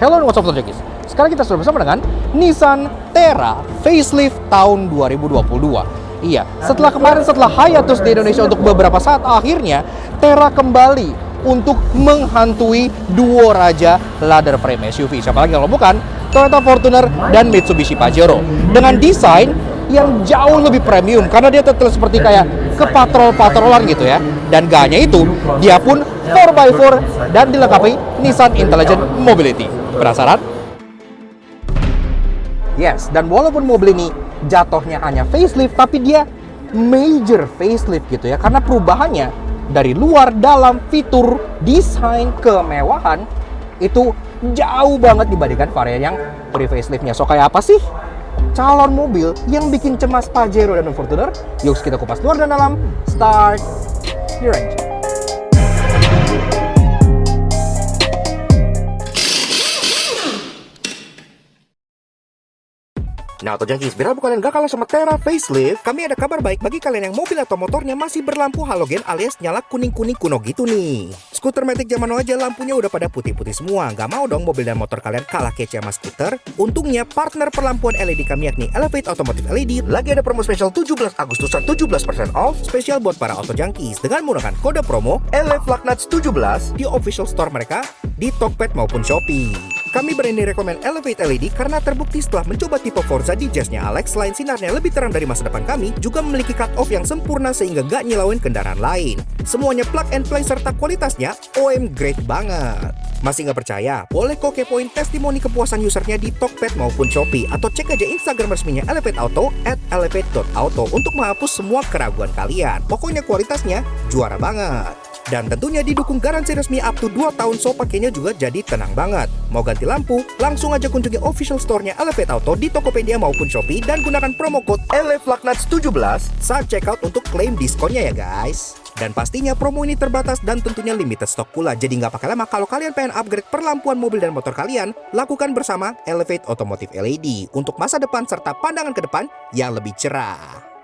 Hello and what's up Jokis. Sekarang kita sudah bersama dengan Nissan Terra facelift tahun 2022. Iya, setelah hiatus di Indonesia untuk beberapa saat, akhirnya Terra kembali untuk menghantui duo raja ladder frame SUV. Siapa lagi kalau bukan Toyota Fortuner dan Mitsubishi Pajero. Dengan desain yang jauh lebih premium karena dia tetap seperti kayak ke patrol-patrolan gitu ya. Dan gak hanya itu, dia pun 4x4 dan dilengkapi Nissan Intelligent Mobility. Penasaran? Yes, dan walaupun mobil ini jatuhnya hanya facelift, tapi dia major facelift gitu ya. Karena perubahannya dari luar, dalam, fitur, desain, kemewahan itu jauh banget dibandingkan varian yang pre-faceliftnya. So kayak apa sih calon mobil yang bikin cemas Pajero dan Fortuner? Yuk kita kupas luar dan dalam. Start your engine. Nah, Junkies, biar kalian gak kalah sama Terra facelift, kami ada kabar baik bagi kalian yang mobil atau motornya masih berlampu halogen alias nyala kuning-kuning kuno gitu nih. Skuter Matic zaman now aja lampunya udah pada putih-putih semua. Gak mau dong mobil dan motor kalian kalah kece sama skuter? Untungnya partner perlampuan LED kami yakni Elevate Automotive LED lagi ada promo spesial 17 Agustusan 17% off spesial buat para auto junkies dengan menggunakan kode promo ELEVLUGNUTS17 di official store mereka di Tokped maupun Shopee. Kami berani rekomen Elevate LED karena terbukti setelah mencoba tipe Forza di Jazz-nya Alex, selain sinarnya lebih terang dari masa depan kami, juga memiliki cut-off yang sempurna sehingga gak nyilauin kendaraan lain. Semuanya plug and play serta kualitasnya OM great banget. Masih gak percaya? Boleh kok kepoin testimoni kepuasan usernya di Tokped maupun Shopee, atau cek aja Instagram resminya Elevate Auto @elevate.auto untuk menghapus semua keraguan kalian. Pokoknya kualitasnya juara banget. Dan tentunya didukung garansi resmi up to 2 tahun, so pakainya juga jadi tenang banget. Mau ganti lampu? Langsung aja kunjungi official store-nya Elevate Auto di Tokopedia maupun Shopee dan gunakan promo code ELEVLUGNUTS17 saat checkout untuk klaim diskonnya ya guys. Dan pastinya promo ini terbatas dan tentunya limited stock pula. Jadi nggak pakai lama kalau kalian pengen upgrade perlampuan mobil dan motor kalian, lakukan bersama Elevate Automotive LED untuk masa depan serta pandangan ke depan yang lebih cerah.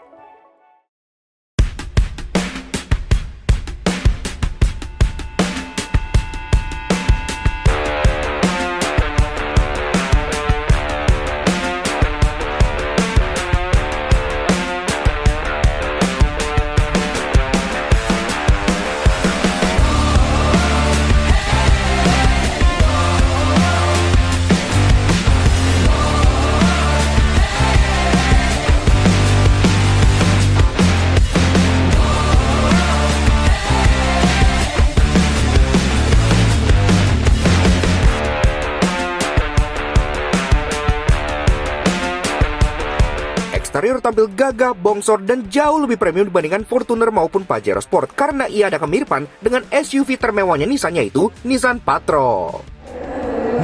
Eksterior tampil gagah, bongsor, dan jauh lebih premium dibandingkan Fortuner maupun Pajero Sport karena ia ada kemiripan dengan SUV termewahnya Nissan, yaitu Nissan Patrol.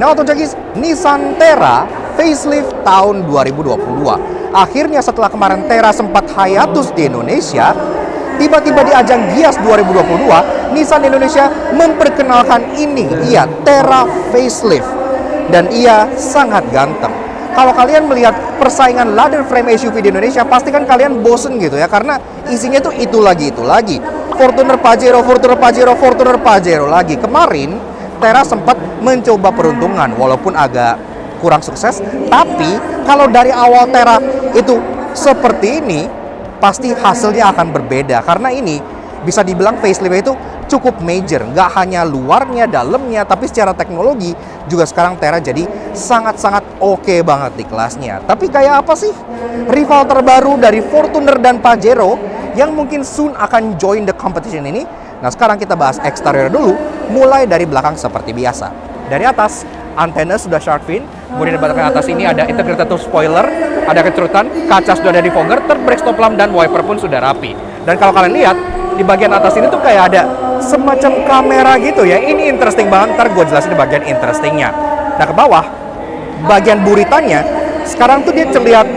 Nah, Junkies, Nissan Terra facelift tahun 2022. Akhirnya setelah kemarin Terra sempat hiatus di Indonesia, tiba-tiba di ajang Gias 2022, Nissan Indonesia memperkenalkan ini, ia Terra facelift. Dan ia sangat ganteng. Kalau kalian melihat persaingan ladder frame SUV di Indonesia, pasti kan kalian bosen gitu ya, karena isinya tuh itu lagi. Fortuner Pajero, Fortuner Pajero, Fortuner Pajero lagi. Kemarin Terra sempat mencoba peruntungan, walaupun agak kurang sukses. Tapi kalau dari awal Terra itu seperti ini, pasti hasilnya akan berbeda. Karena ini bisa dibilang facelift itu cukup major, nggak hanya luarnya, dalamnya, tapi secara teknologi juga sekarang Terra jadi sangat-sangat oke banget di kelasnya. Tapi kayak apa sih rival terbaru dari Fortuner dan Pajero yang mungkin soon akan join the competition ini? Nah, sekarang kita bahas eksterior dulu, mulai dari belakang seperti biasa. Dari atas, antena sudah shark fin, kemudian di bagian atas ini ada integrated spoiler, ada kecerutan, kaca sudah ada defogger, third brake stop lamp, dan wiper pun sudah rapi. Dan kalau kalian lihat, di bagian atas ini tuh kayak ada semacam kamera gitu ya. Ini interesting banget, ntar gue jelasin di bagian interestingnya. Nah, ke bawah, bagian buritannya, sekarang tuh dia terlihat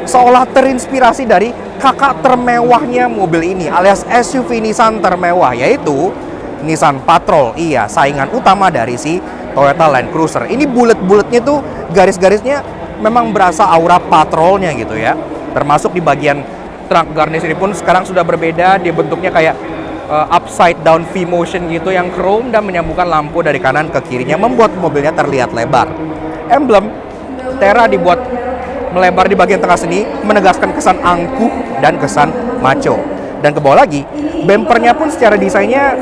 seolah terinspirasi dari kakak termewahnya mobil ini, alias SUV Nissan termewah, yaitu Nissan Patrol. Iya, saingan utama dari si Toyota Land Cruiser. Ini bulet-buletnya tuh, garis-garisnya memang berasa aura patrolnya gitu ya. Termasuk di bagian trunk garnish ini pun sekarang sudah berbeda, dia bentuknya kayak upside down V-motion gitu yang chrome dan menyambungkan lampu dari kanan ke kirinya, membuat mobilnya terlihat lebar. Emblem Terra dibuat melebar di bagian tengah sini, menegaskan kesan angkuh dan kesan macho. Dan ke bawah lagi, bumpernya pun secara desainnya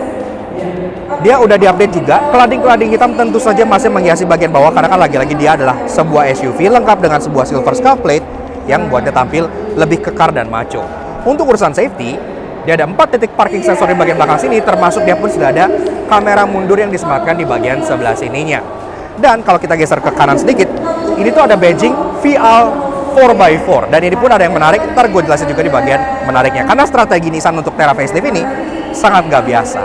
dia udah diupdate juga. Kelading-kelading hitam tentu saja masih menghiasi bagian bawah, karena kan lagi-lagi dia adalah sebuah SUV lengkap dengan sebuah silver scuff plate yang membuatnya tampil lebih kekar dan macho. Untuk urusan safety, dia ada 4 titik parking sensor di bagian belakang sini, termasuk dia pun sudah ada kamera mundur yang disematkan di bagian sebelah sininya. Dan kalau kita geser ke kanan sedikit, ini tuh ada badging VL 4x4, dan ini pun ada yang menarik, ntar gue jelasin juga di bagian menariknya, karena strategi Nissan untuk Terra facelift ini sangat gak biasa.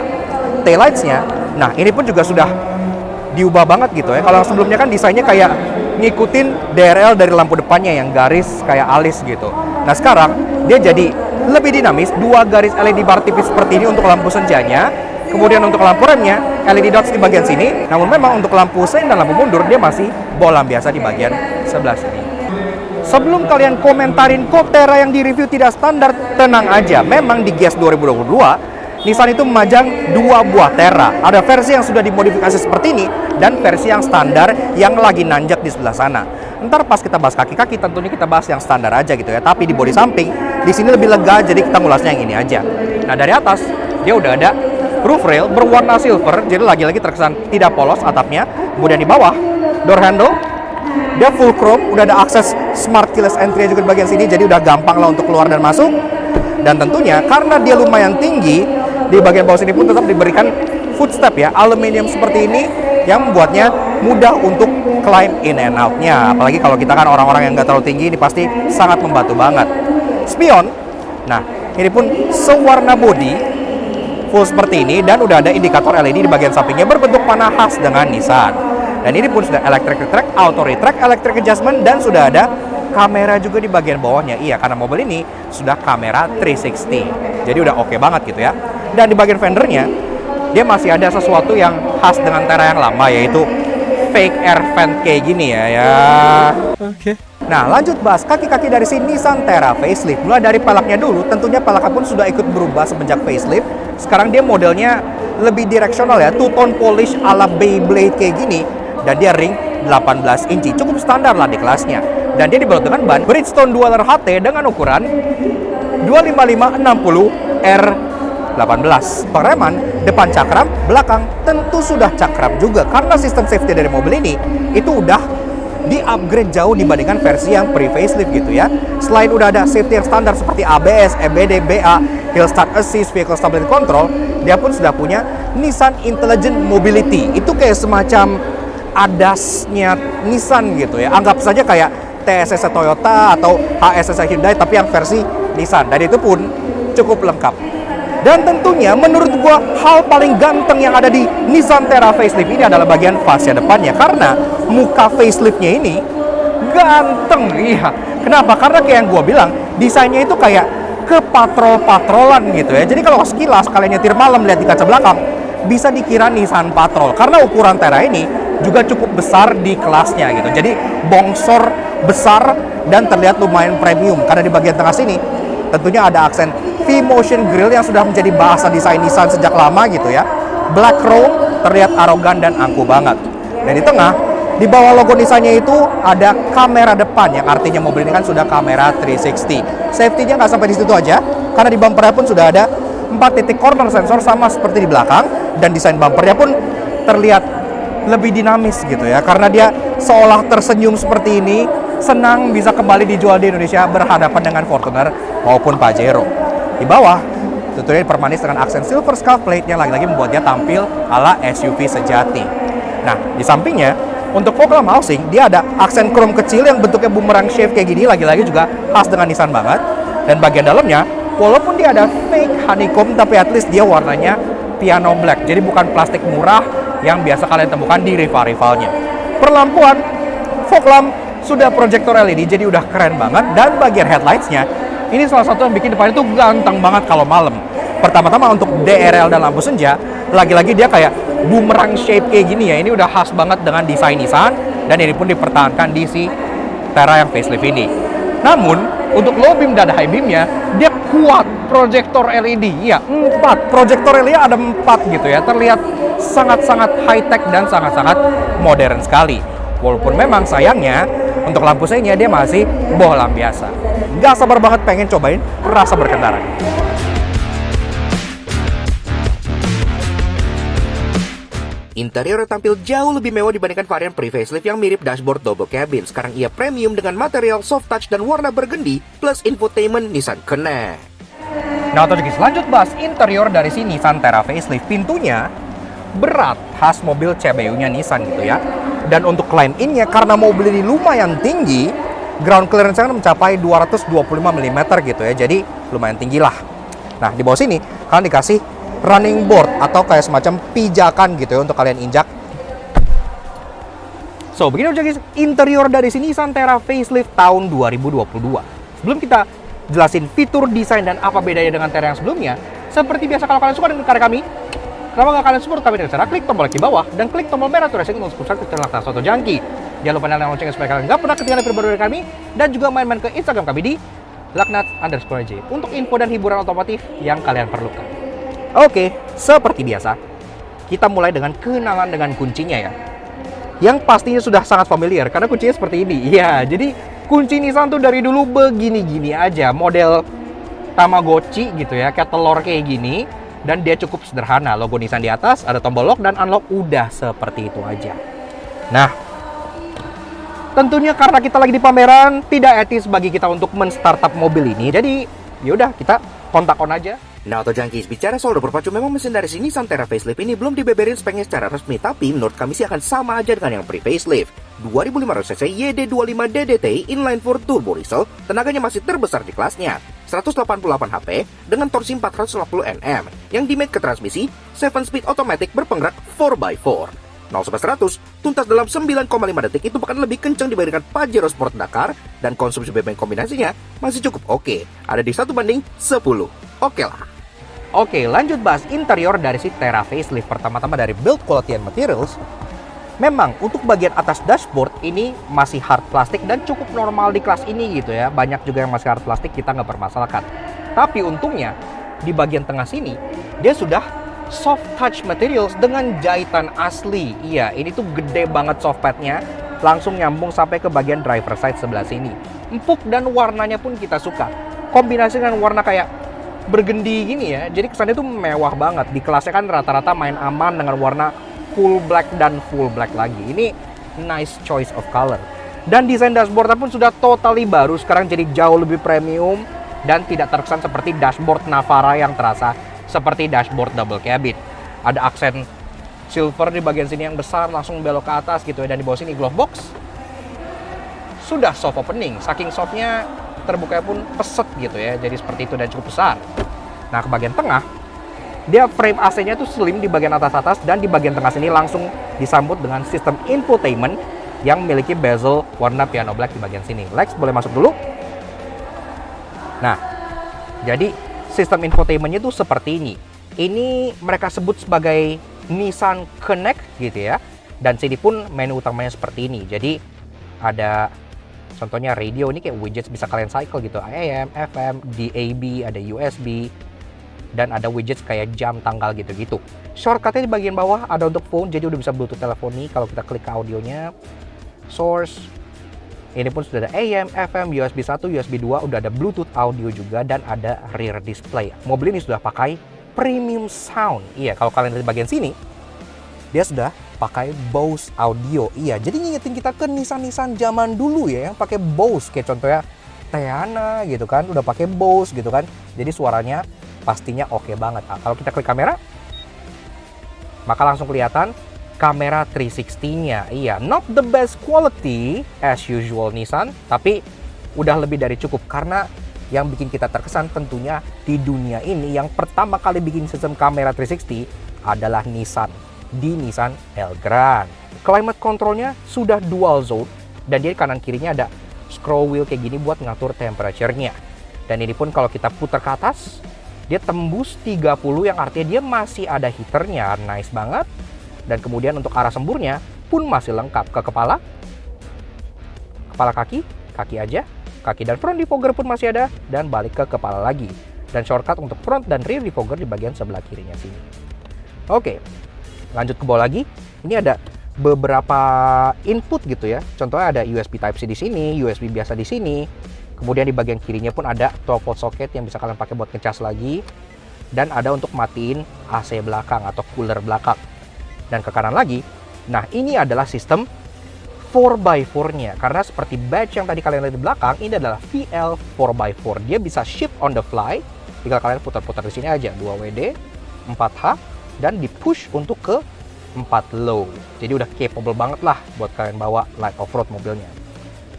Taillights-nya, nah ini pun juga sudah diubah banget gitu ya. Kalau sebelumnya kan desainnya kayak ngikutin DRL dari lampu depannya yang garis kayak alis gitu. Nah sekarang dia jadi lebih dinamis, 2 garis LED bar tipis seperti ini untuk lampu senjanya. Kemudian untuk lampu remnya, LED dots di bagian sini. Namun memang untuk lampu sein dan lampu mundur, dia masih bolam biasa di bagian sebelah sini. Sebelum kalian komentarin kok Terra yang di-review tidak standar, tenang aja. Memang di GIAS 2022, Nissan itu memajang 2 buah Terra. Ada versi yang sudah dimodifikasi seperti ini, dan versi yang standar yang lagi nanjak di sebelah sana. Ntar pas kita bahas kaki-kaki, tentunya kita bahas yang standar aja gitu ya. Tapi di bodi samping, di sini lebih lega, jadi kita ngulasnya yang ini aja. Nah dari atas, dia udah ada roof rail berwarna silver, jadi lagi-lagi terkesan tidak polos atapnya. Kemudian di bawah, door handle, dia full chrome, udah ada akses smart keyless entry juga di bagian sini, jadi udah gampang lah untuk keluar dan masuk. Dan tentunya karena dia lumayan tinggi, di bagian bawah sini pun tetap diberikan footstep ya, aluminium seperti ini yang membuatnya mudah untuk climb in and out-nya. Apalagi kalau kita kan orang-orang yang nggak terlalu tinggi, ini pasti sangat membantu banget. Spion, nah ini pun sewarna body full seperti ini, dan udah ada indikator LED di bagian sampingnya berbentuk panah khas dengan Nissan. Dan ini pun sudah electric retract, auto retract, electric adjustment, dan sudah ada kamera juga di bagian bawahnya. Iya, karena mobil ini sudah kamera 360, jadi udah oke banget gitu ya. Dan di bagian fendernya, dia masih ada sesuatu yang khas dengan Terra yang lama, yaitu fake air vent kayak gini ya. Oke. Nah, lanjut bahas kaki-kaki dari si Nissan Terra facelift. Mulai dari pelaknya dulu, tentunya pelaknya pun sudah ikut berubah semenjak facelift. Sekarang dia modelnya lebih direksional ya, two-tone polish ala Beyblade kayak gini. Dan dia ring 18 inci, cukup standar lah di kelasnya. Dan dia dibalut dengan ban Bridgestone Dweller HT dengan ukuran 255/60 R18. Pengereman depan cakram, belakang tentu sudah cakram juga, karena sistem safety dari mobil ini itu udah di-upgrade jauh dibandingkan versi yang pre-facelift gitu ya. Selain udah ada safety yang standar seperti ABS, EBD, BA, Hill Start Assist, Vehicle Stability Control, dia pun sudah punya Nissan Intelligent Mobility. Itu kayak semacam ADAS-nya Nissan gitu ya. Anggap saja kayak TSS Toyota atau HSS Hyundai, tapi yang versi Nissan. Dan itu pun cukup lengkap. Dan tentunya menurut gua hal paling ganteng yang ada di Nissan Terra facelift ini adalah bagian fascia depannya, karena muka faceliftnya ini ganteng. Iya, kenapa? Karena kayak yang gua bilang, desainnya itu kayak ke patrol-patrolan gitu ya. Jadi kalau sekilas kalian nyetir malam lihat di kaca belakang, bisa dikira Nissan Patrol, karena ukuran Terra ini juga cukup besar di kelasnya gitu. Jadi bongsor besar dan terlihat lumayan premium, karena di bagian tengah sini tentunya ada aksen V-motion grille yang sudah menjadi bahasa desain Nissan sejak lama gitu ya. Black chrome terlihat arogan dan angkuh banget. Dan di tengah, di bawah logo Nissan-nya itu ada kamera depan, yang artinya mobil ini kan sudah kamera 360. Safety-nya nggak sampai di situ aja, karena di bumpernya pun sudah ada 4 titik corner sensor sama seperti di belakang, dan desain bumpernya pun terlihat lebih dinamis gitu ya, karena dia seolah tersenyum seperti ini, senang bisa kembali dijual di Indonesia berhadapan dengan Fortuner maupun Pajero. Di bawah, tentunya dipermanis dengan aksen silver scuff plate yang lagi-lagi membuatnya tampil ala SUV sejati. Nah, di sampingnya, untuk fog lamp housing, dia ada aksen chrome kecil yang bentuknya boomerang shape kayak gini, lagi-lagi juga khas dengan Nissan banget. Dan bagian dalamnya, walaupun dia ada fake honeycomb, tapi at least dia warnanya piano black, jadi bukan plastik murah yang biasa kalian temukan di rival-rivalnya. Perlampuan, fog lamp sudah proyektor LED, jadi udah keren banget. Dan bagian headlights-nya, ini salah satu yang bikin depannya tuh ganteng banget kalau malam. Pertama-tama untuk DRL dan lampu senja, lagi-lagi dia kayak boomerang shape kayak gini ya. Ini udah khas banget dengan desain Nissan, dan ini pun dipertahankan di si Terra yang facelift ini. Namun, Untuk low beam dan high beamnya, dia kuat proyektor LED. Iya, 4. Proyektor LED ada 4 gitu ya. Terlihat sangat-sangat high-tech dan sangat-sangat modern sekali. Walaupun memang sayangnya, untuk lampu senya dia masih bohlam biasa. Gak sabar banget pengen cobain rasa berkendara. Interior tampil jauh lebih mewah dibandingkan varian pre-facelift yang mirip dashboard double cabin. Sekarang ia premium dengan material soft touch dan warna burgundy plus infotainment Nissan Connect. Nah, guys, lanjut bahas interior dari si Nissan Terra facelift. Pintunya berat, khas mobil CBU-nya Nissan gitu ya. Dan untuk line in-nya, karena mobil ini lumayan tinggi, ground clearance-nya mencapai 225 mm gitu ya. Jadi lumayan tinggi lah. Nah, di bawah sini kalian dikasih running board atau kayak semacam pijakan gitu ya untuk kalian injak. So, begini aja guys, interior dari sini Nissan Terra facelift tahun 2022. Sebelum kita jelasin fitur, desain, dan apa bedanya dengan Terra yang sebelumnya, seperti biasa kalau kalian suka dengan karya kami, kenapa nggak kalian support kami dengan cara klik tombol like di bawah dan klik tombol merah tuh untuk subscribe ke channel Laknat Soto Jangki. Jangan lupa nyalain loncengnya supaya kalian nggak pernah ketinggalan video baru dari kami, dan juga main-main ke Instagram kami di Laknat_j untuk info dan hiburan otomotif yang kalian perlukan. Oke, seperti biasa, kita mulai dengan kenalan dengan kuncinya ya. Yang pastinya sudah sangat familiar karena kuncinya seperti ini. Iya, jadi kunci Nissan tuh dari dulu begini-gini aja, model Tamagotchi gitu ya, kayak telur kayak gini. Dan dia cukup sederhana, logo Nissan di atas, ada tombol lock dan unlock, udah seperti itu aja. Nah, tentunya karena kita lagi di pameran, tidak etis bagi kita untuk men-startup mobil ini. Jadi, yaudah kita kontak on aja. Nah, Auto Junkies, bicara soal berpacu, memang mesin dari sini Nissan Terra facelift ini belum dibeberin speknya secara resmi, tapi menurut kami sih akan sama aja dengan yang pre-facelift. 2500cc YD25 DDT inline 4 turbo diesel, tenaganya masih terbesar di kelasnya, 188 HP dengan torsi 450 Nm, yang dimate ke transmisi 7-speed automatic berpenggerak 4x4. 0-100 tuntas dalam 9,5 detik, itu bahkan lebih kencang dibandingkan Pajero Sport Dakar, dan konsumsi BBM kombinasinya masih cukup oke, ada di 1:10. Oke lah. Oke, lanjut bahas interior dari si Terra facelift. Pertama-tama dari build quality and materials. Memang untuk bagian atas dashboard ini masih hard plastik dan cukup normal di kelas ini gitu ya. Banyak juga yang masih hard plastik, kita nggak permasalahkan. Tapi untungnya di bagian tengah sini dia sudah soft touch materials dengan jahitan asli. Iya, ini tuh gede banget soft padnya, langsung nyambung sampai ke bagian driver side sebelah sini. Empuk dan warnanya pun kita suka. Kombinasi dengan warna kayak burgundy gini ya, jadi kesannya tuh mewah banget. Di kelasnya kan rata-rata main aman dengan warna full black dan full black lagi. Ini nice choice of color. Dan desain dashboardnya pun sudah totally baru, sekarang jadi jauh lebih premium dan tidak terkesan seperti dashboard Navara yang terasa seperti dashboard double cabin. Ada aksen silver di bagian sini yang besar, langsung belok ke atas gitu ya. Dan di bawah sini glove box sudah soft opening, saking softnya terbukanya pun peset gitu ya, jadi seperti itu dan cukup besar. Nah, ke bagian tengah dia frame AC-nya tuh slim di bagian atas dan di bagian tengah sini langsung disambut dengan sistem infotainment yang memiliki bezel warna piano black di bagian sini. Lex boleh masuk dulu. Nah, jadi sistem infotainmentnya tuh seperti ini. Ini mereka sebut sebagai Nissan Connect gitu ya. Dan sini pun menu utamanya seperti ini. Jadi ada contohnya radio, ini kayak widgets bisa kalian cycle gitu, AM, FM, DAB, ada USB, dan ada widgets kayak jam, tanggal gitu-gitu. Shortcutnya di bagian bawah ada untuk phone, jadi udah bisa Bluetooth teleponi. Kalau kita klik ke audionya, source, ini pun sudah ada AM, FM, USB 1, USB 2, udah ada Bluetooth audio juga, dan ada rear display. Mobil ini sudah pakai premium sound. Iya, kalau kalian lihat di bagian sini, dia sudah pakai Bose audio. Iya, jadi ngingetin kita ke Nissan zaman dulu ya, yang pakai Bose, kayak contohnya Teana gitu kan, udah pakai Bose gitu kan. Jadi suaranya pastinya oke banget. Nah, kalau kita klik kamera, maka langsung kelihatan kamera 360-nya. Iya, not the best quality as usual Nissan, tapi udah lebih dari cukup, karena yang bikin kita terkesan tentunya di dunia ini yang pertama kali bikin sistem kamera 360 adalah Nissan. Di Nissan Elgrand. Climate controlnya sudah dual zone, dan dia kanan kirinya ada scroll wheel kayak gini buat ngatur temperature-nya. Dan ini pun kalau kita putar ke atas, dia tembus 30, yang artinya dia masih ada heaternya, nice banget. Dan kemudian untuk arah semburnya pun masih lengkap, ke kepala kaki aja, kaki dan front defogger pun masih ada, dan balik ke kepala lagi. Dan shortcut untuk front dan rear defogger di bagian sebelah kirinya sini. Oke, lanjut ke bawah lagi. Ini ada beberapa input gitu ya. Contohnya ada USB Type-C di sini, USB biasa di sini. Kemudian di bagian kirinya pun ada 12 volt socket yang bisa kalian pakai buat ngecas lagi. Dan ada untuk matiin AC belakang atau cooler belakang. Dan ke kanan lagi, nah ini adalah sistem 4x4-nya. Karena seperti badge yang tadi kalian lihat di belakang, ini adalah VL 4x4. Dia bisa shift on the fly. Tinggal kalian putar-putar di sini aja, 2WD, 4H, dan di push untuk ke 4 low. Jadi udah capable banget lah buat kalian bawa light off-road mobilnya.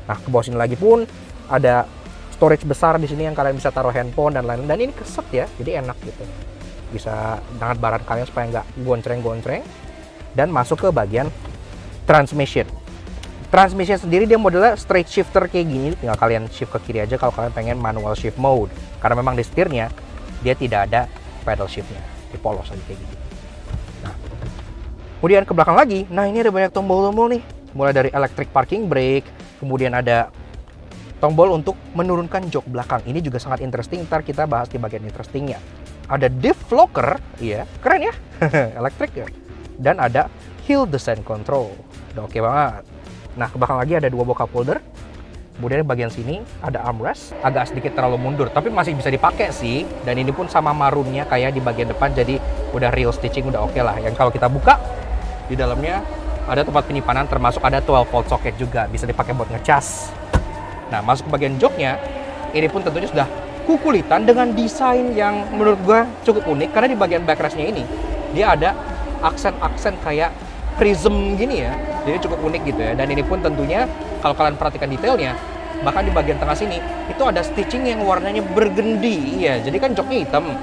Nah, ke bawah sini lagi pun ada storage besar di sini yang kalian bisa taruh handphone dan lain-lain. Dan ini keset ya, jadi enak gitu. Bisa hangat baran kalian supaya nggak goncreng-goncreng. Dan masuk ke bagian transmission. Transmission sendiri dia modelnya straight shifter kayak gini, tinggal kalian shift ke kiri aja kalau kalian pengen manual shift mode. Karena memang di setirnya dia tidak ada pedal shiftnya, dipolos aja kayak gini. Nah, kemudian ke belakang lagi, nah ini ada banyak tombol-tombol nih. Mulai dari electric parking brake, kemudian ada tombol untuk menurunkan jok belakang. Ini juga sangat interesting, ntar kita bahas di bagian interestingnya. Ada diff locker, iya keren ya, elektrik ya. Dan ada hill descent control, udah oke banget. Nah, ke belakang lagi ada 2 buah cup holder. Kemudian di bagian sini ada armrest, agak sedikit terlalu mundur, tapi masih bisa dipakai sih. Dan ini pun sama marunnya kayak di bagian depan, jadi udah real stitching, udah oke lah. Yang kalau kita buka, di dalamnya ada tempat penyimpanan, termasuk ada 12 volt socket juga, bisa dipakai buat ngecas. Nah, masuk ke bagian joknya, ini pun tentunya sudah kukulitan dengan desain yang menurut gua cukup unik, karena di bagian backrestnya ini, dia ada aksen-aksen kayak prism gini ya, jadi cukup unik gitu ya. Dan ini pun tentunya kalau kalian perhatikan detailnya, bahkan di bagian tengah sini itu ada stitching yang warnanya bergendi ya. Jadi kan joknya hitam,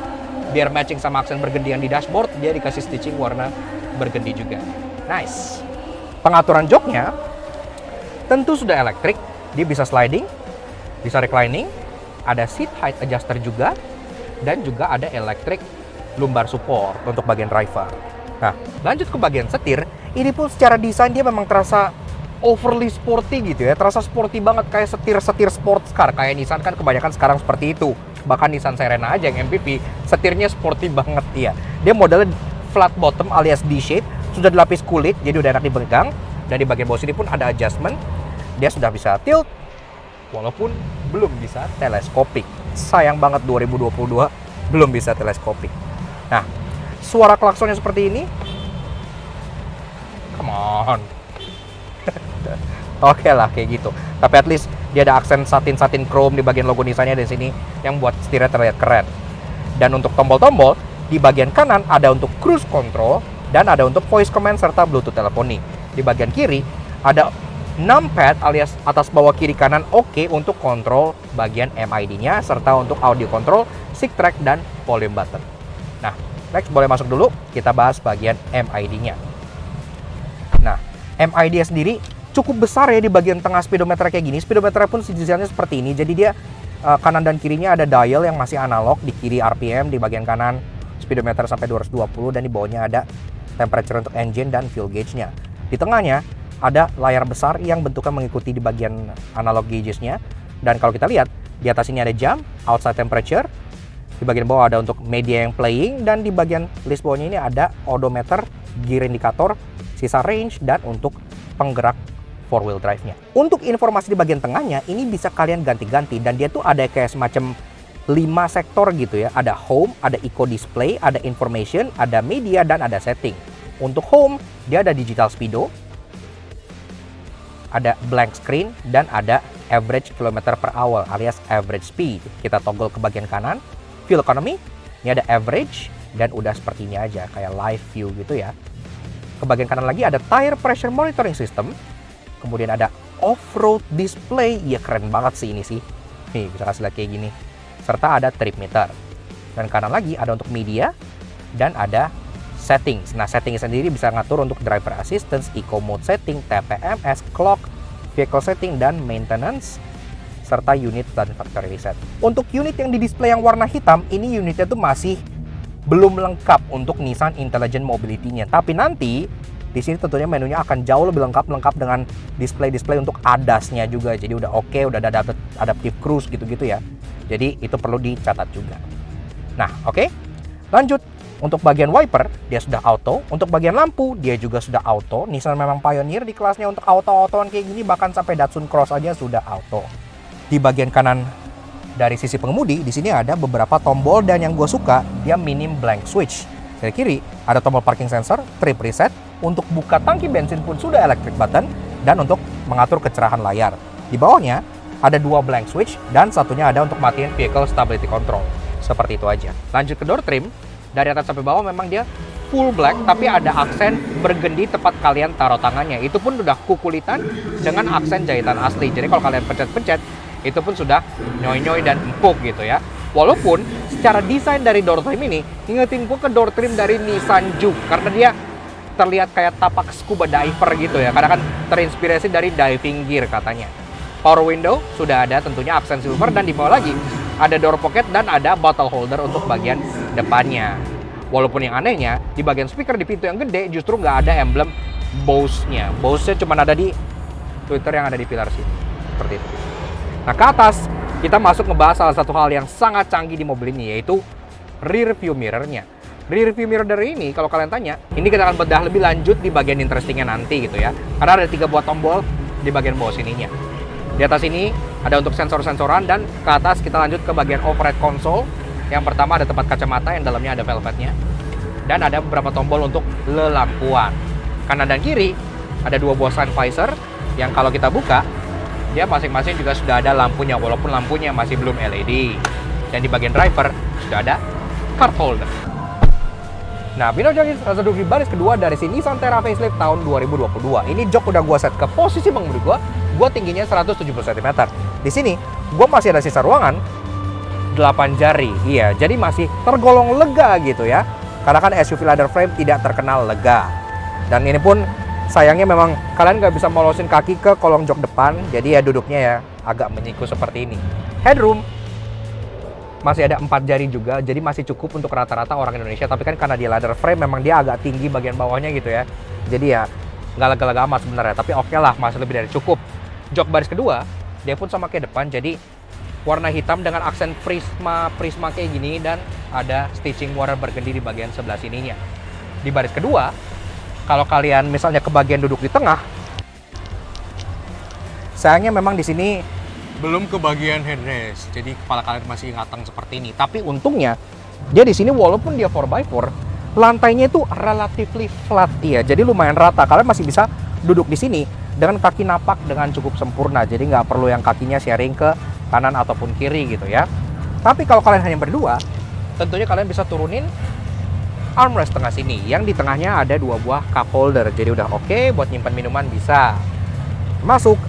biar matching sama aksen bergendi yang di dashboard, dia dikasih stitching warna bergendi juga. Nice. Pengaturan joknya tentu sudah elektrik, dia bisa sliding, bisa reclining, ada seat height adjuster juga, dan juga ada electric lumbar support untuk bagian driver. Nah, lanjut ke bagian setir. Ini pun secara desain dia memang terasa overly sporty gitu ya. Terasa sporty banget kayak setir-setir sports car. Kayak Nissan kan kebanyakan sekarang seperti itu. Bahkan Nissan Serena aja yang MPV, setirnya sporty banget ya. Dia modelnya flat bottom alias D-shape. Sudah dilapis kulit, jadi udah enak dipegang. Dan di bagian bawah sini pun ada adjustment. Dia sudah bisa tilt, walaupun belum bisa teleskopik. Sayang banget 2022 belum bisa teleskopik. Nah, suara klaksonnya seperti ini. Come on. Oke lah kayak gitu. Tapi at least dia ada aksen satin chrome di bagian logo Nissan-nya di sini yang buat setirnya terlihat keren. Dan untuk tombol-tombol di bagian kanan ada untuk cruise control dan ada untuk voice command serta Bluetooth teleponi. Di bagian kiri ada numpad alias atas bawah kiri kanan oke untuk kontrol bagian MID-nya serta untuk audio control, stick track dan volume button. Nah, next boleh masuk dulu, kita bahas bagian MID-nya. Nah, MID sendiri cukup besar ya di bagian tengah speedometer kayak gini. Speedometer pun desainnya seperti ini. Jadi dia kanan dan kirinya ada dial yang masih analog. Di kiri RPM, di bagian kanan speedometer sampai 220, dan di bawahnya ada temperature untuk engine dan fuel gauge-nya. Di tengahnya ada layar besar yang bentuknya mengikuti di bagian analog gauges-nya. Dan kalau kita lihat, di atas ini ada jam, outside temperature. Di bagian bawah ada untuk media yang playing, dan di bagian list bawahnya ini ada odometer, gear indicator, sisa range, dan untuk penggerak 4-wheel drive-nya. Untuk informasi di bagian tengahnya, ini bisa kalian ganti-ganti, dan dia tuh ada kayak semacam 5 sektor gitu ya. Ada home, ada eco display, ada information, ada media, dan ada setting. Untuk home, dia ada digital speedo, ada blank screen, dan ada average kilometer per hour alias average speed. Kita toggle ke bagian kanan. Fuel economy, ini ada average, dan udah seperti ini aja, kayak live view gitu ya. Ke bagian kanan lagi ada tire pressure monitoring system, kemudian ada off-road display, ya keren banget sih ini sih. Nih, bisa kasih lihat kayak gini. Serta ada trip meter. Dan kanan lagi ada untuk media, dan ada settings. Nah, setting sendiri bisa ngatur untuk driver assistance, eco mode setting, TPMS, clock, vehicle setting, dan maintenance, serta unit dan factory reset. Untuk unit yang di display yang warna hitam, ini unitnya tuh masih belum lengkap untuk Nissan Intelligent Mobility-nya. Tapi nanti Di sini tentunya menunya akan jauh lebih lengkap dengan display untuk ADAS-nya juga. Jadi udah oke, udah ada adaptive cruise gitu-gitu ya. Jadi itu perlu dicatat juga. Nah, oke. Lanjut. Untuk bagian wiper, dia sudah auto. Untuk bagian lampu, dia juga sudah auto. Nissan memang pioneer di kelasnya untuk auto-autoan kayak gini. Bahkan sampai Datsun Cross aja sudah auto. Di bagian kanan dari sisi pengemudi, di sini ada beberapa tombol. Dan yang gue suka, dia minim blank switch. Dari kiri, ada tombol parking sensor, trip reset. Untuk buka tangki bensin pun sudah electric button. Dan untuk mengatur kecerahan layar. Di bawahnya, ada 2 blank switch. Dan satunya ada untuk matiin vehicle stability control. Seperti itu aja. Lanjut ke door trim. Dari atas sampai bawah memang dia full black, tapi ada aksen burgundy tepat kalian taruh tangannya. Itu pun udah kukulitan dengan aksen jahitan asli. Jadi kalau kalian pencet-pencet, itu pun sudah nyoy-nyoy dan empuk gitu ya. Walaupun secara desain dari door trim ini, ingetin gue ke door trim dari Nissan Juke. Karena dia terlihat kayak tapak scuba diver gitu ya. Karena kan terinspirasi dari diving gear katanya. Power window sudah ada tentunya aksen silver, dan di bawah lagi ada door pocket dan ada bottle holder untuk bagian depannya. Walaupun yang anehnya, di bagian speaker di pintu yang gede justru nggak ada emblem Bose-nya. Bose-nya cuma ada di Twitter yang ada di pilar sini. Seperti itu. Nah, ke atas, kita masuk ngebahas salah satu hal yang sangat canggih di mobil ini, yaitu rear view mirror-nya. Rear view mirror dari ini, kalau kalian tanya, ini kita akan bedah lebih lanjut di bagian interestingnya nanti gitu ya. Karena ada 3 buah tombol di bagian bawah sininya. Di atas ini ada untuk sensor-sensoran, dan ke atas kita lanjut ke bagian overhead console. Yang pertama ada tempat kacamata yang dalamnya ada velvetnya, dan ada beberapa tombol untuk lelampuan. Kanan dan kiri ada 2 buah sun visor yang kalau kita buka dia masing-masing juga sudah ada lampunya, walaupun lampunya masih belum LED. Dan di bagian driver sudah ada card holder. Nah, Bino Jogis rasa duduk di baris kedua dari si Nissan Terra facelift tahun 2022. Ini jok udah gue set ke posisi pengemudi gue tingginya 170 cm. Di sini, gue masih ada sisa ruangan 8 jari. Iya, jadi masih tergolong lega gitu ya. Karena kan SUV ladder frame tidak terkenal lega. Dan ini pun sayangnya memang kalian nggak bisa molosin kaki ke kolong jok depan. Jadi ya duduknya ya agak menyikut seperti ini. Headroom masih ada 4 jari juga, jadi masih cukup untuk rata-rata orang Indonesia. Tapi kan karena dia ladder frame, memang dia agak tinggi bagian bawahnya gitu ya. Jadi ya nggak lega-lega amat sebenarnya, tapi oke lah, masih lebih dari cukup. Jok baris kedua, dia pun sama kayak depan, jadi warna hitam dengan aksen prisma kayak gini, dan ada stitching warna burgundy di bagian sebelah sininya. Di baris kedua, kalau kalian misalnya ke bagian duduk di tengah, sayangnya memang di sini belum ke bagian headrest, jadi kepala kalian masih ngatang seperti ini. Tapi untungnya dia di sini walaupun dia 4x4, lantainya itu relatively flat ya, jadi lumayan rata. Kalian masih bisa duduk di sini dengan kaki napak dengan cukup sempurna, jadi nggak perlu yang kakinya sharing ke kanan ataupun kiri gitu ya. Tapi kalau kalian hanya berdua, tentunya kalian bisa turunin armrest tengah sini, yang di tengahnya ada 2 buah cup holder, jadi udah oke buat nyimpan minuman bisa. Masuk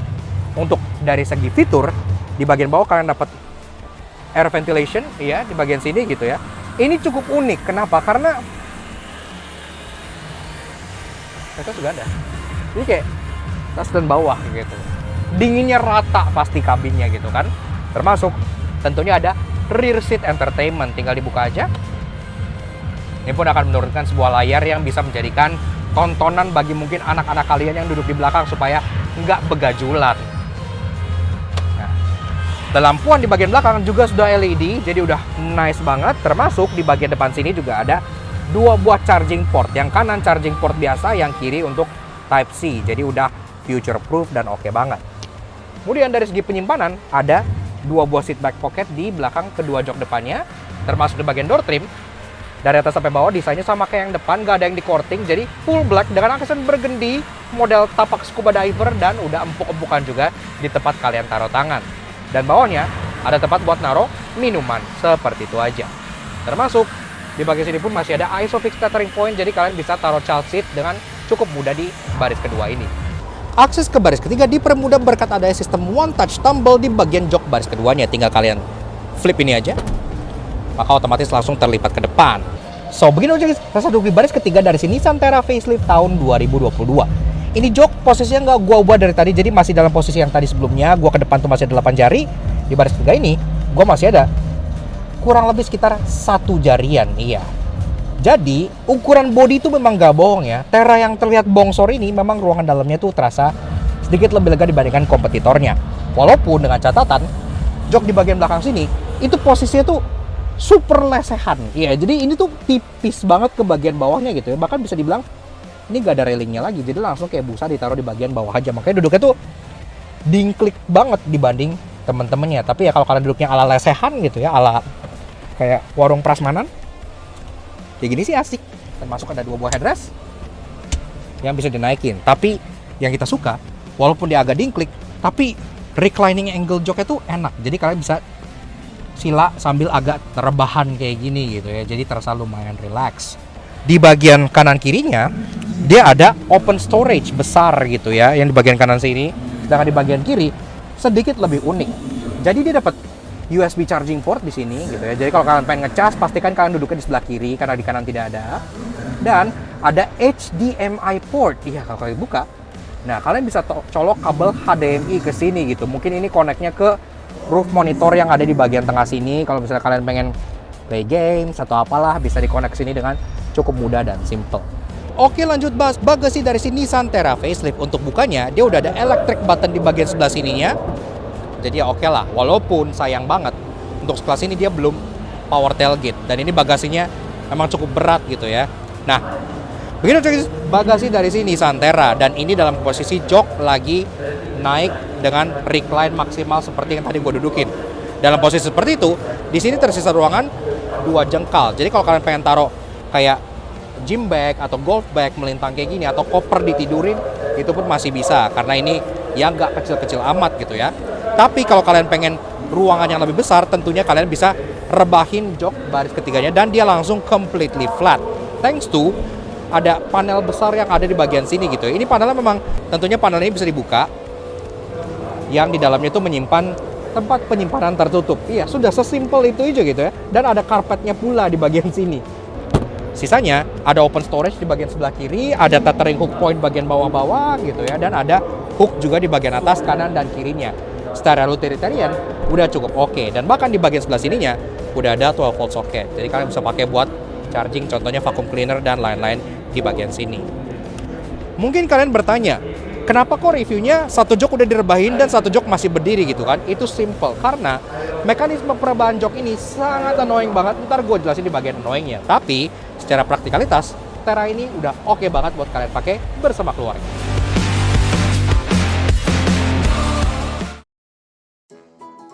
untuk dari segi fitur, di bagian bawah kalian dapat air ventilation ya di bagian sini gitu ya. Ini cukup unik. Kenapa? Karena mereka sudah ada. Jadi kayak atas dan bawah gitu. Dinginnya rata pasti kabinnya gitu kan. Termasuk tentunya ada rear seat entertainment, tinggal dibuka aja. Ini pun akan menurunkan sebuah layar yang bisa menjadikan tontonan bagi mungkin anak-anak kalian yang duduk di belakang supaya nggak begajulan. Lampuan di bagian belakang juga sudah LED, jadi udah nice banget. Termasuk di bagian depan sini juga ada 2 buah charging port. Yang kanan charging port biasa, yang kiri untuk Type-C. Jadi udah future proof dan oke banget. Kemudian dari segi penyimpanan ada 2 buah seat back pocket di belakang kedua jok depannya. Termasuk di bagian door trim, dari atas sampai bawah desainnya sama kayak yang depan, gak ada yang di courting. Jadi full black dengan aksen burgundy, model tapak scuba diver, dan udah empuk-empukan juga di tempat kalian taruh tangan. Dan bawahnya ada tempat buat naruh minuman, seperti itu aja. Termasuk di bagian sini pun masih ada ISOFIX tethering point, jadi kalian bisa taruh child seat dengan cukup mudah di baris kedua ini. Akses ke baris ketiga dipermudah berkat adanya sistem one touch tumble di bagian jok baris keduanya. Tinggal kalian flip ini aja, maka otomatis langsung terlipat ke depan. So, begini aja guys, rasa duduk di baris ketiga dari si Nissan Terra facelift tahun 2022. Ini jok posisinya nggak gua ubah dari tadi, jadi masih dalam posisi yang tadi sebelumnya. Gua ke depan tuh masih ada 8 jari. Di baris ketiga ini, gua masih ada kurang lebih sekitar 1 jarian, iya. Jadi, ukuran bodi itu memang gak bohong ya. Terra yang terlihat bongsor ini memang ruangan dalamnya tuh terasa sedikit lebih lega dibandingkan kompetitornya. Walaupun dengan catatan, jok di bagian belakang sini, itu posisinya tuh super lesehan. Iya, jadi ini tuh tipis banget ke bagian bawahnya gitu ya. Bahkan bisa dibilang, ini gak ada railingnya lagi. Jadi langsung kayak busa ditaruh di bagian bawah aja. Makanya duduknya tuh dingklik banget dibanding temen-temennya. Tapi ya kalau kalian duduknya ala lesehan gitu ya, ala kayak warung prasmanan, kayak gini sih asik. Termasuk ada 2 buah headrest yang bisa dinaikin. Tapi yang kita suka, walaupun dia agak dingklik, tapi reclining angle joknya tuh enak. Jadi kalian bisa sila sambil agak rebahan kayak gini gitu ya. Jadi terasa lumayan relax. Di bagian kanan kirinya, dia ada open storage besar gitu ya, yang di bagian kanan sini. Sedangkan di bagian kiri sedikit lebih unik. Jadi dia dapat USB charging port di sini gitu ya. Jadi kalau kalian pengen ngecas, pastikan kalian duduknya di sebelah kiri karena di kanan tidak ada. Dan ada HDMI port. Iya, kalau kalian buka, nah kalian bisa colok kabel HDMI ke sini gitu. Mungkin ini connect-nya ke roof monitor yang ada di bagian tengah sini. Kalau misalnya kalian pengen play games atau apalah, bisa di-connect sini dengan cukup mudah dan simple. Oke, lanjut bahas bagasi dari si Nissan Terra facelift. Untuk bukanya, dia udah ada electric button di bagian sebelah sininya. Jadi ya oke lah, walaupun sayang banget untuk sekelas ini dia belum power tailgate. Dan ini bagasinya memang cukup berat gitu ya. Nah, begini bagasi dari si Nissan Terra. Dan ini dalam posisi jok lagi naik dengan recline maksimal seperti yang tadi gue dudukin. Dalam posisi seperti itu, di sini tersisa ruangan 2 jengkal. Jadi kalau kalian pengen taruh kayak gym bag atau golf bag melintang kayak gini, atau koper ditidurin, itu pun masih bisa. Karena ini ya nggak kecil-kecil amat gitu ya. Tapi kalau kalian pengen ruangan yang lebih besar, tentunya kalian bisa rebahin jok baris ketiganya dan dia langsung completely flat. Thanks to ada panel besar yang ada di bagian sini gitu. Ini panelnya memang tentunya panel ini bisa dibuka, yang di dalamnya itu menyimpan tempat penyimpanan tertutup. Iya, sudah sesimpel itu aja gitu ya. Dan ada karpetnya pula di bagian sini. Sisanya ada open storage di bagian sebelah kiri, ada tethering hook point bagian bawah-bawah gitu ya, dan ada hook juga di bagian atas kanan dan kirinya. Secara utilitarian udah cukup oke. Dan bahkan di bagian sebelah sininya udah ada 12 volt socket. Jadi kalian bisa pakai buat charging, contohnya vacuum cleaner dan lain-lain di bagian sini. Mungkin kalian bertanya, kenapa kok reviewnya satu jok udah direbahin dan satu jok masih berdiri gitu kan? Itu simple, karena mekanisme perebahan jok ini sangat annoying banget. Ntar gue jelasin di bagian annoyingnya. Tapi secara praktikalitas, Terra ini udah oke banget buat kalian pakai bersama keluarga.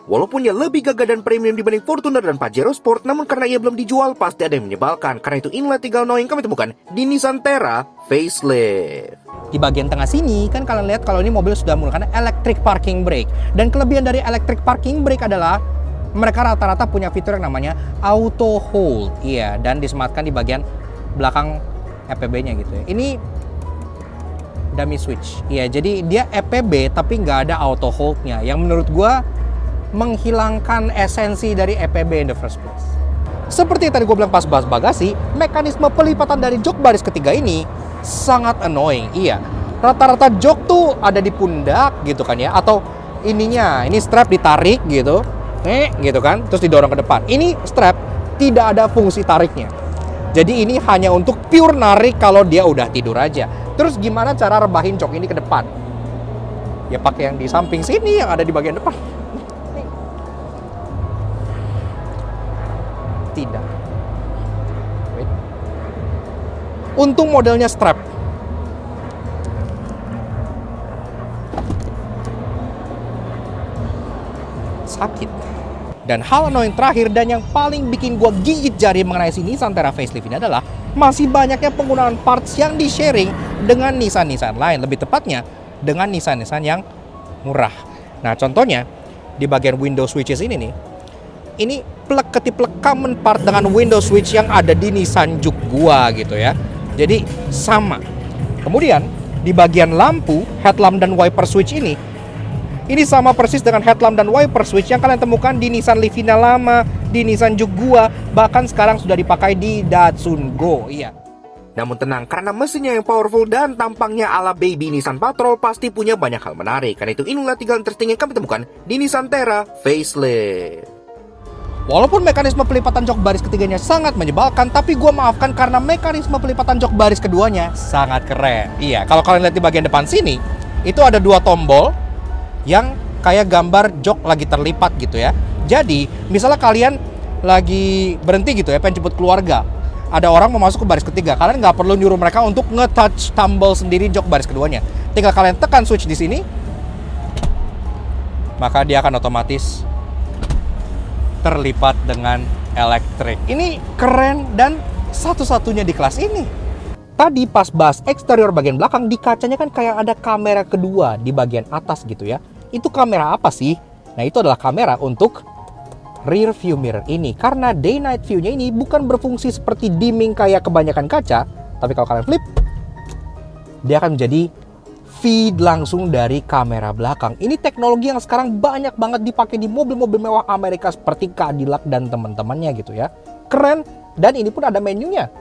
Walaupun ia lebih gagah dan premium dibanding Fortuner dan Pajero Sport, namun karena ia belum dijual, pasti ada yang menyebalkan. Karena itu inilah 3 annoying kami temukan di Nissan Terra facelift. Di bagian tengah sini kan kalian lihat kalau ini mobil sudah menggunakan electric parking brake. Dan kelebihan dari electric parking brake adalah mereka rata-rata punya fitur yang namanya auto hold. Iya, dan disematkan di bagian belakang EPB-nya gitu ya. Ini dummy switch. Iya, jadi dia EPB tapi nggak ada auto hold-nya. Yang menurut gua menghilangkan esensi dari EPB in the first place. Seperti yang tadi gue bilang pas bahas bagasi, mekanisme pelipatan dari jok baris ketiga ini sangat annoying. Iya, rata-rata jok tuh ada di pundak gitu kan ya, atau ininya, ini strap ditarik gitu, gitu kan, terus didorong ke depan. Ini strap tidak ada fungsi tariknya. Jadi ini hanya untuk pure narik kalau dia udah tidur aja. Terus gimana cara rebahin jok ini ke depan? Ya pakai yang di samping sini yang ada di bagian depan. Tidak. Wait. Untung modelnya strap. Sakit. Dan hal annoying terakhir dan yang paling bikin gua gigit jari mengenai si Nissan Terra facelift ini adalah masih banyaknya penggunaan parts yang di-sharing dengan Nissan-Nissan lain. Lebih tepatnya dengan Nissan-Nissan yang murah. Nah, contohnya di bagian window switches ini nih. Ini plek-ketiplek common part dengan window switch yang ada di Nissan Juke gua gitu ya. Jadi sama. Kemudian di bagian lampu, headlamp dan wiper switch ini sama persis dengan headlamp dan wiper switch yang kalian temukan di Nissan Livina lama, di Nissan Juke gua, bahkan sekarang sudah dipakai di Datsun Go. Iya. Namun tenang, karena mesinnya yang powerful dan tampangnya ala baby Nissan Patrol, pasti punya banyak hal menarik. Karena itu inilah 3 interesting yang kami temukan di Nissan Terra facelift. Walaupun mekanisme pelipatan jok baris ketiganya sangat menyebalkan, tapi gue maafkan karena mekanisme pelipatan jok baris keduanya sangat keren. Iya, kalau kalian lihat di bagian depan sini, itu ada 2 tombol yang kayak gambar jok lagi terlipat gitu ya. Jadi, misalnya kalian lagi berhenti gitu ya, pengen jemput keluarga, ada orang mau masuk ke baris ketiga, kalian nggak perlu nyuruh mereka untuk nge-touch tombol sendiri jok baris keduanya. Tinggal kalian tekan switch di sini, maka dia akan otomatis terlipat dengan elektrik. Ini keren dan satu-satunya di kelas ini. Tadi pas bahas eksterior bagian belakang, di kacanya kan kayak ada kamera kedua di bagian atas gitu ya. Itu kamera apa sih? Nah, itu adalah kamera untuk rear view mirror ini. Karena day night view-nya ini bukan berfungsi seperti dimming kayak kebanyakan kaca, tapi kalau kalian flip, dia akan menjadi feed langsung dari kamera belakang. Ini teknologi yang sekarang banyak banget dipakai di mobil-mobil mewah Amerika seperti Cadillac dan teman-temannya gitu ya. Keren, dan ini pun ada menunya.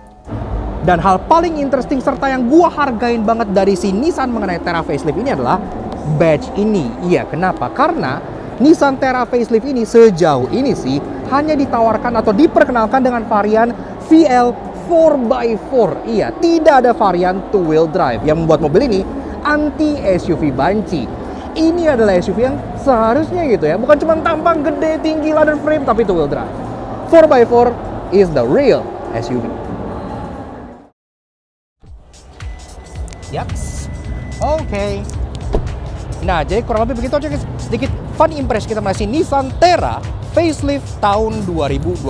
Dan hal paling interesting serta yang gua hargain banget dari si Nissan mengenai Terra facelift ini adalah badge ini. Iya, kenapa? Karena Nissan Terra facelift ini sejauh ini sih hanya ditawarkan atau diperkenalkan dengan varian VL 4x4. Iya, tidak ada varian two wheel drive yang membuat mobil ini anti SUV banci. Ini adalah SUV yang seharusnya gitu ya, bukan cuma tampang gede, tinggi, ladder frame, tapi two wheel drive. 4x4 is the real SUV. Yaks. Oke. Nah, jadi kurang lebih begitu aja guys. Sedikit fun impress kita masih Nissan Terra facelift tahun 2022.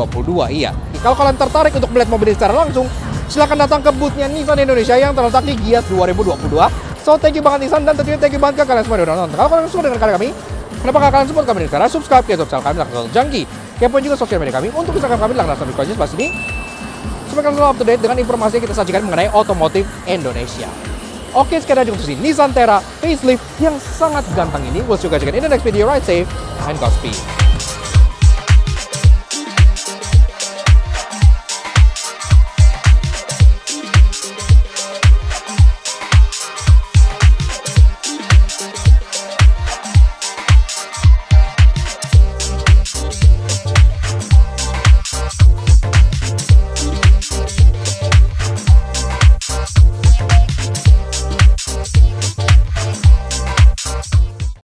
Iya. Kalau kalian tertarik untuk melihat mobil ini secara langsung, silahkan datang ke booth-nya Nissan Indonesia yang terletak di Gias 2022. So, thank you banget Nissan, dan tentunya thank you banget ke kalian semua yang udah nonton. Kalau kalian suka dengan karya kami, kenapa kalian support kami sekarang? Subscribe ke YouTube channel kami, lakukan Jangki. Kepoin juga sosial media kami untuk Instagram kami, lakukan subscribe pas ini. Supaya kalian selalu up to date dengan informasi yang kita sajikan mengenai otomotif Indonesia. Oke, sekarang juga untuk Nissan Terra facelift yang sangat ganteng ini. We'll see you guys again in the next video. Ride safe and Godspeed.